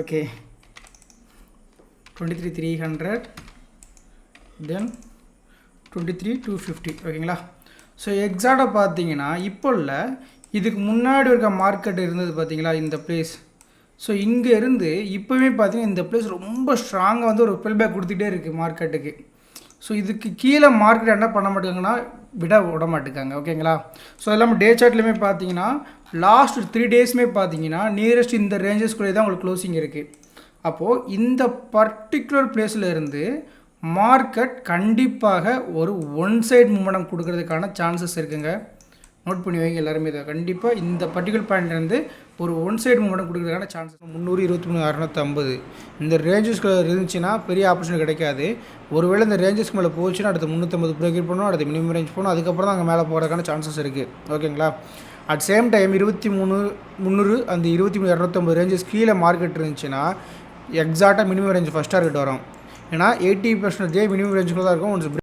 Okay 23,300 தென் 23,250 ஓகேங்களா. So எக்ஸாக்டாக பார்த்தீங்கன்னா இப்போ இல்லை, இதுக்கு முன்னாடி இருக்க மார்க்கெட் இருந்தது பார்த்தீங்களா இந்த பிளேஸ். ஸோ இங்கே இருந்து இப்போவே பார்த்தீங்கன்னா இந்த பிளேஸ் ரொம்ப ஸ்ட்ராங்காக வந்து ஒரு புல் பேக் கொடுத்துட்டே இருக்குது மார்க்கெட்டுக்கு. ஸோ இதுக்கு கீழே மார்க்கெட் என்ன பண்ண மாட்டேங்கன்னா விட மாட்டேங்காங்க ஓகேங்களா. ஸோ அது இல்லாமல் டே சார்ட்லேயுமே பார்த்தீங்கன்னா லாஸ்ட் 3 டேஸுமே பார்த்தீங்கன்னா நியரஸ்ட் இந்த ரேஞ்சஸ்குள்ளே தான் உங்களுக்கு க்ளோசிங் இருக்குது. அப்போது இந்த பர்டிகுலர் பிளேஸில் இருந்து மார்க்கெட் கண்டிப்பாக ஒரு ஒன் சைட் மூமெண்டம் கொடுக்கறதுக்கான சான்சஸ் இருக்குங்க. நோட் பண்ணி வைங்க எல்லாருமே. இதை கண்டிப்பாக இந்த பர்டிகுலர் பாயிண்ட்லேருந்து ஒரு ஒன் சைடு மூமெண்டம் கொடுக்கறதுக்கான சான்சஸ் 323,650 இந்த ரேஞ்சஸ்குள்ளே இருந்துச்சுன்னா பெரிய ஆப்பர்ச்சுனிட்டி கிடைக்காது. ஒருவேளை இந்த ரேஞ்சஸ்க்கு மேலே போச்சுன்னா அடுத்து 350 பிரேக் பண்ணணும், அடுத்து மினிமம் ரேஞ்ச் போகணும், அதுக்கப்புறம் தான் அங்கே மேலே போகிறதுக்கான சான்சஸ் இருக்குது ஓகேங்களா. அட் சேம் டைம் 23,300 அந்த 23,250 ரேஞ்சஸ் கீழே மார்க்கெட் இருந்துச்சுன்னா எக்ஸாக்டாக மினிமம் ரேஞ்ச் ஃபஸ்ட் டார்கெட் வரும். ஏன்னா 80% மினிமம் ரேஞ்சுக்குள்ள தான் இருக்கும். ஒன்ஸ்